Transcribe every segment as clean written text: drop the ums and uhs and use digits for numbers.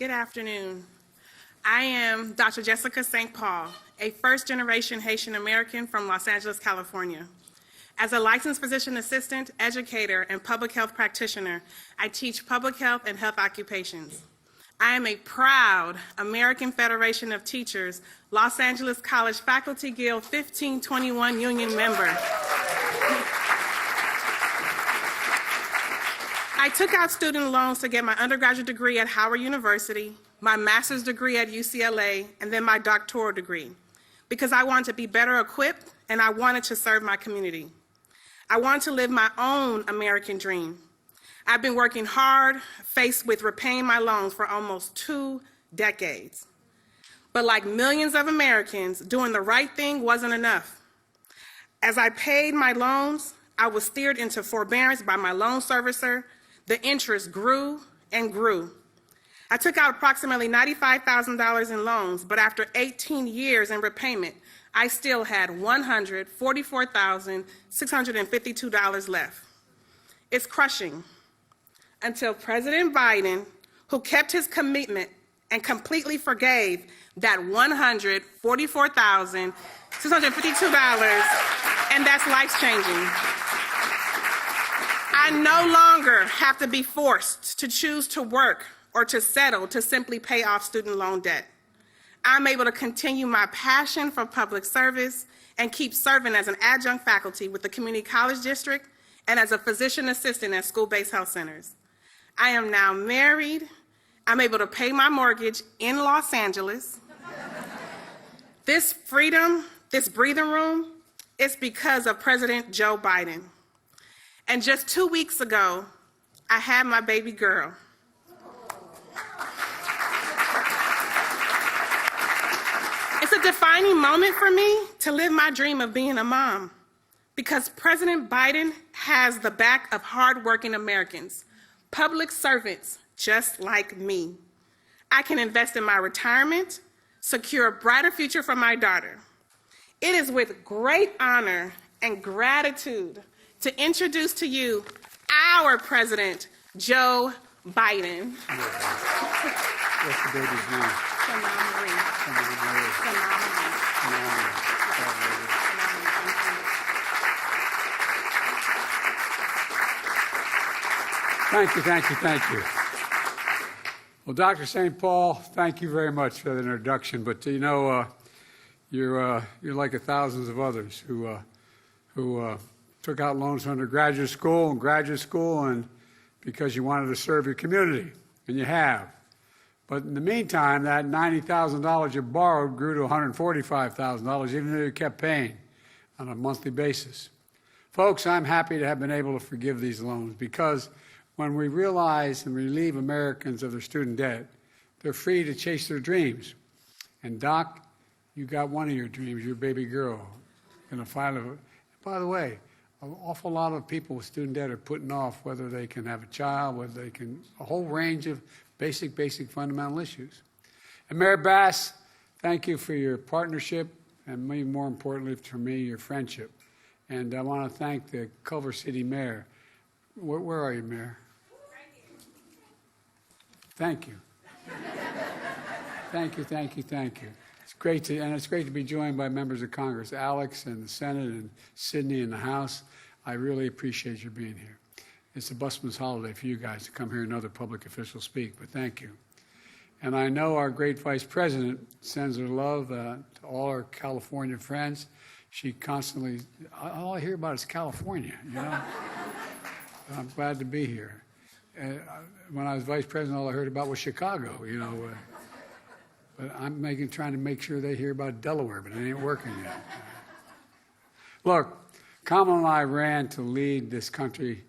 Good afternoon. I am Dr. Jessica St. Paul, a first-generation Haitian American from Los Angeles, California. As a licensed physician assistant, educator, and public health practitioner, I teach public health and health occupations. I am a proud American Federation of Teachers, Los Angeles College Faculty Guild 1521 union member. I took out student loans to get my undergraduate degree at Howard University, my master's degree at UCLA, and then my doctoral degree, because I wanted to be better equipped and I wanted to serve my community. I wanted to live my own American dream. I've been working hard, faced with repaying my loans for almost 2 decades. But like millions of Americans, doing the right thing wasn't enough. As I paid my loans, I was steered into forbearance by my loan servicer. The interest grew and grew. I took out approximately $95,000 in loans, but after 18 years in repayment, I still had $144,652 left. It's crushing until President Biden, who kept his commitment and completely forgave that $144,652, and that's life-changing. I no longer have to be forced to choose to work or to settle to simply pay off student loan debt. I'm able to continue my passion for public service and keep serving as an adjunct faculty with the Community College District and as a physician assistant at school-based health centers. I am now married. I'm able to pay my mortgage in Los Angeles. This freedom, this breathing room, is because of President Joe Biden. And just 2 weeks ago, I had my baby girl. It's a defining moment for me to live my dream of being a mom, because President Biden has the back of hardworking Americans, public servants just like me. I can invest in my retirement, secure a brighter future for my daughter. It is with great honor and gratitude to introduce to you our President, Joe Biden. What's the baby's name? Sanaa Marie. Thank you. Well, Dr. St. Paul, thank you very much for that introduction. But you know, you're like thousands of others who took out loans for undergraduate school and graduate school, and because you wanted to serve your community, and you have. But in the meantime, that $90,000 you borrowed grew to $145,000, even though you kept paying on a monthly basis. Folks, I'm happy to have been able to forgive these loans, because when we realize and relieve Americans of their student debt, they're free to chase their dreams. And Doc, you got one of your dreams, your baby girl. Gonna finally, by the way, an awful lot of people with student debt are putting off whether they can have a child, whether they can, a whole range of basic fundamental issues. And Mayor Bass, thank you for your partnership, and maybe more importantly for me, your friendship. And I want to thank the Culver City Mayor. Where are you, Mayor? Thank you. Thank you. It's great to be joined by members of Congress, Alex and the Senate, and Sydney in the House. I really appreciate your being here. It's a busman's holiday for you guys to come hear another public official speak, but thank you. And I know our great Vice President sends her love to all our California friends. She constantly, all I hear about is California, you know. I'm glad to be here. When I was Vice President, all I heard about was Chicago, you know. But I'm trying to make sure they hear about Delaware, but it ain't working yet. Look, Kamala and I ran to lead this country.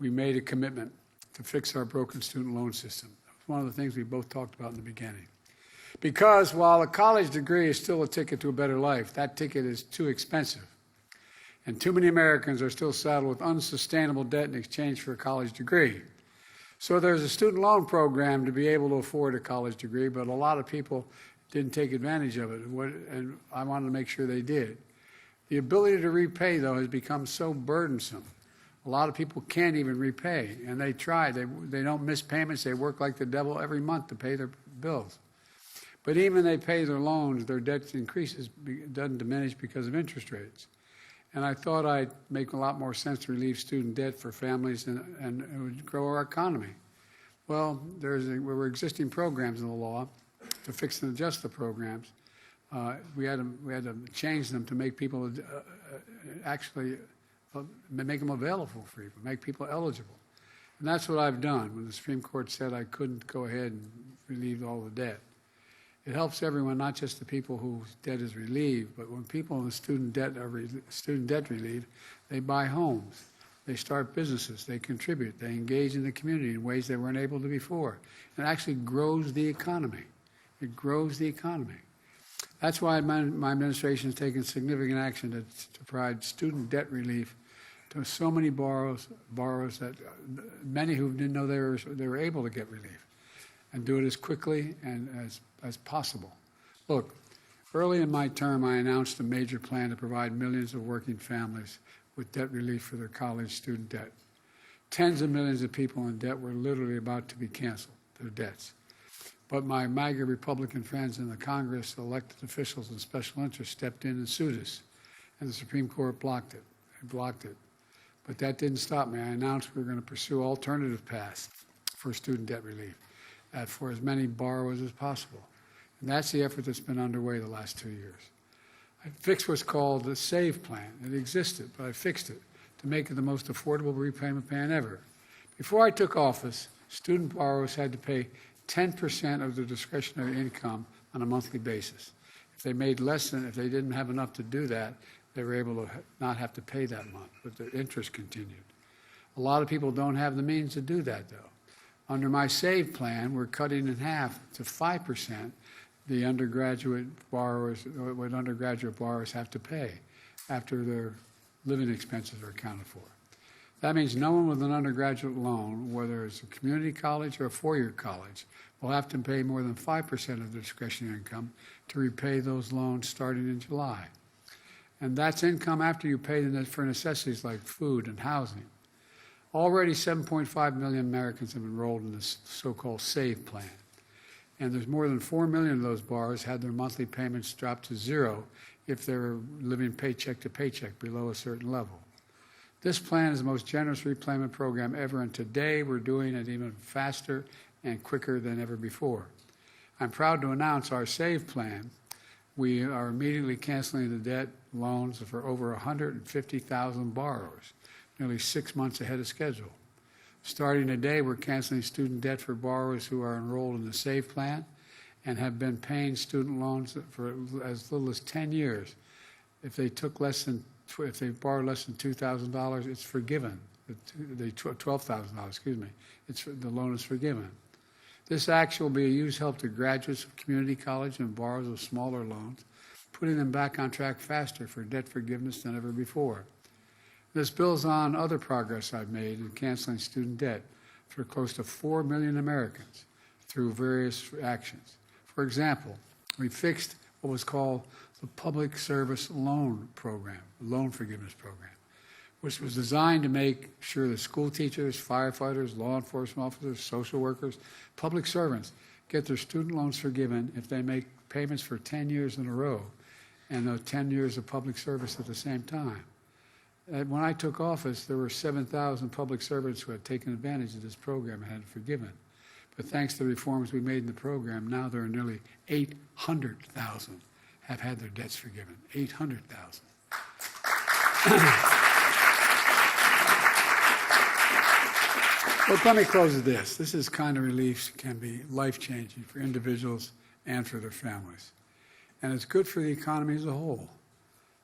We made a commitment to fix our broken student loan system. That was one of the things we both talked about in the beginning. Because while a college degree is still a ticket to a better life, that ticket is too expensive. And too many Americans are still saddled with unsustainable debt in exchange for a college degree. So there's a student loan program to be able to afford a college degree, but a lot of people didn't take advantage of it, and I wanted to make sure they did. The ability to repay, though, has become so burdensome. A lot of people can't even repay, and they try. They don't miss payments. They work like the devil every month to pay bills. But even they pay their loans, their debt increases, doesn't diminish because of interest rates. And I thought I'd make a lot more sense to relieve student debt for families and it would grow our economy. Well, there were existing programs in the law to fix and adjust the programs. We had to change them to make people actually make them available for people, make people eligible. And that's what I've done when the Supreme Court said I couldn't go ahead and relieve all the debt. It helps everyone, not just the people whose debt is relieved, but when people in student debt relieved, they buy homes, they start businesses, they contribute, they engage in the community in ways they weren't able to before. It actually grows the economy. It grows the economy. That's why my administration has taken significant action to provide student debt relief to so many borrowers that many who didn't know they were able to get relief, and do it as quickly and as possible. Look, early in my term, I announced a major plan to provide millions of working families with debt relief for their college student debt. Tens of millions of people in debt were literally about to be canceled, their debts. But my MAGA Republican friends in the Congress, elected officials and special interests stepped in and sued us, and the Supreme Court blocked it. It blocked it. But that didn't stop me. I announced we were going to pursue alternative paths for student debt relief for as many borrowers as possible. And that's the effort that's been underway the last 2 years. I fixed what's called the SAVE plan. It existed, but I fixed it to make it the most affordable repayment plan ever. Before I took office, student borrowers had to pay 10% of their discretionary income on a monthly basis. If they didn't have enough to do that, they were able to not have to pay that month, but the interest continued. A lot of people don't have the means to do that, though. Under my SAVE plan, we're cutting in half to 5% the what undergraduate borrowers have to pay after their living expenses are accounted for. That means no one with an undergraduate loan, whether it's a community college or a four-year college, will have to pay more than 5% of their discretionary income to repay those loans starting in July. And that's income after you pay for necessities like food and housing. Already 7.5 million Americans have enrolled in this so-called SAVE plan. And there's more than 4 million of those borrowers had their monthly payments drop to zero if they were living paycheck to paycheck below a certain level. This plan is the most generous repayment program ever, and today we're doing it even faster and quicker than ever before. I'm proud to announce our SAVE plan. We are immediately canceling the debt loans for over 150,000 borrowers, nearly 6 months ahead of schedule. Starting today, we're canceling student debt for borrowers who are enrolled in the SAVE plan and have been paying student loans for as little as 10 years. If they borrow less than $2,000, it's forgiven. $12,000, excuse me. The loan is forgiven. This action will be a huge help to graduates of community college and borrowers of smaller loans, putting them back on track faster for debt forgiveness than ever before. This builds on other progress I've made in canceling student debt for close to 4 million Americans through various actions. For example, we fixed what was called the Public Service Loan Program, loan forgiveness program, which was designed to make sure that school teachers, firefighters, law enforcement officers, social workers, public servants get their student loans forgiven if they make payments for 10 years in a row and 10 years of public service at the same time. When I took office, there were 7,000 public servants who had taken advantage of this program and had it forgiven. But thanks to the reforms we made in the program, now there are nearly 800,000 have had their debts forgiven. 800,000. But let me close with this. This is kind of relief can be life-changing for individuals and for their families. And it's good for the economy as a whole.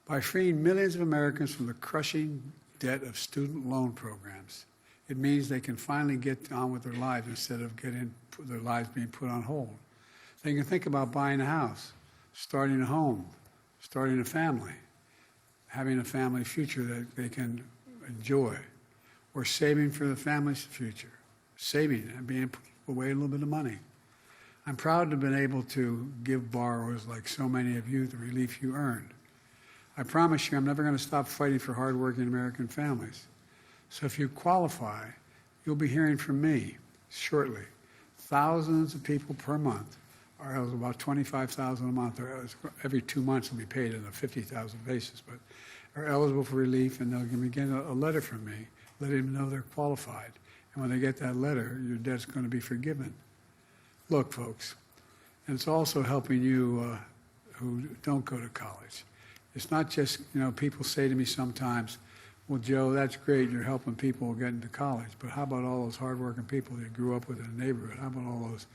By freeing millions of Americans from the crushing debt of student loan programs, it means they can finally get on with their lives instead of their lives being put on hold. They can think about buying a house, starting a home, starting a family, having a family future that they can enjoy, or saving for the family's future, saving and being put away a little bit of money. I'm proud to have been able to give borrowers like so many of you the relief you earned. I promise you I'm never going to stop fighting for hardworking American families. So if you qualify, you'll be hearing from me shortly. thousands of people per month are eligible, about 25,000 a month, or every 2 months will be paid on a 50,000 basis, but are eligible for relief, and they'll begin a letter from me, letting them know they're qualified. And when they get that letter, your debt's going to be forgiven. Look, folks, and it's also helping you who don't go to college. It's not just, people say to me sometimes, well, Joe, that's great, you're helping people get into college, but how about all those hardworking people that you grew up with in the neighborhood? How about all those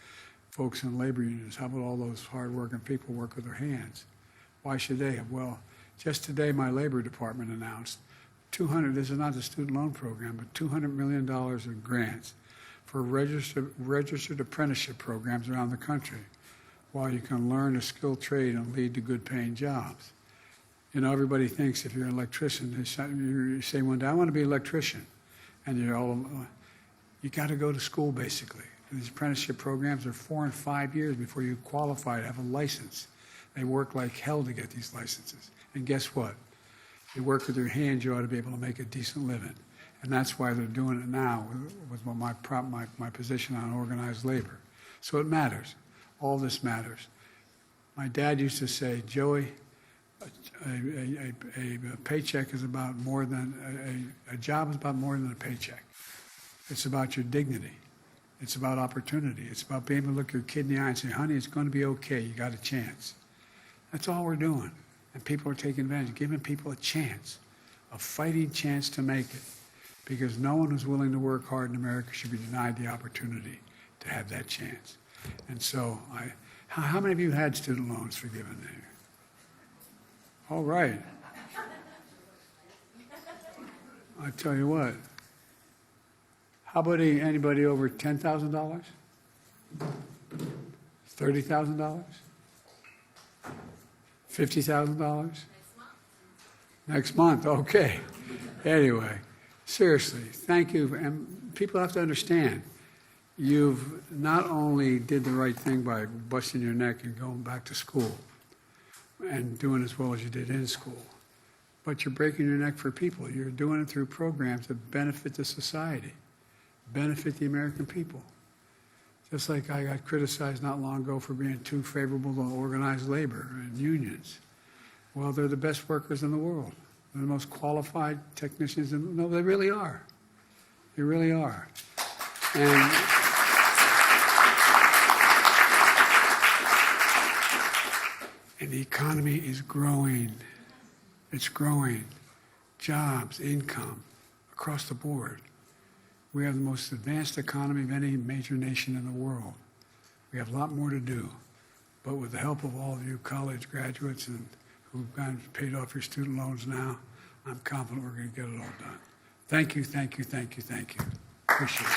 folks in labor unions? How about all those hardworking people who work with their hands? Why should they have? Well, just today my labor department announced this is not the student loan program, but $200 million in grants for registered apprenticeship programs around the country, while you can learn a skilled trade and lead to good paying jobs. Everybody thinks if you're an electrician, you say one day, I want to be an electrician. And you got to go to school, basically. And these apprenticeship programs are 4 and 5 years before you qualify to have a license. They work like hell to get these licenses. And guess what? You work with your hands, you ought to be able to make a decent living. And that's why they're doing it now with my position on organized labor. So it matters. All this matters. My dad used to say, Joey, a paycheck is about more than, a job is about more than a paycheck. It's about your dignity. It's about opportunity. It's about being able to look your kid in the eye and say, honey, it's going to be okay. You got a chance. That's all we're doing. And people are taking advantage, giving people a chance, a fighting chance to make it. Because no one who's willing to work hard in America should be denied the opportunity to have that chance. And so, how many of you had student loans forgiven there? All right. I tell you what. How about anybody over $10,000? $30,000? $50,000? Next month, okay. Anyway, seriously, thank you. And people have to understand, you've not only did the right thing by busting your neck and going back to school and doing as well as you did in school, but you're breaking your neck for people. You're doing it through programs that benefit the society, benefit the American people. Just like I got criticized not long ago for being too favorable to organized labor and unions. Well, they're the best workers in the world. They're the most qualified technicians no, they really are. They really are. And the economy is growing. It's growing. Jobs, income, across the board. We have the most advanced economy of any major nation in the world. We have a lot more to do. But with the help of all of you college graduates and who've paid off your student loans now, I'm confident we're going to get it all done. Thank you, thank you, thank you, thank you. Appreciate it.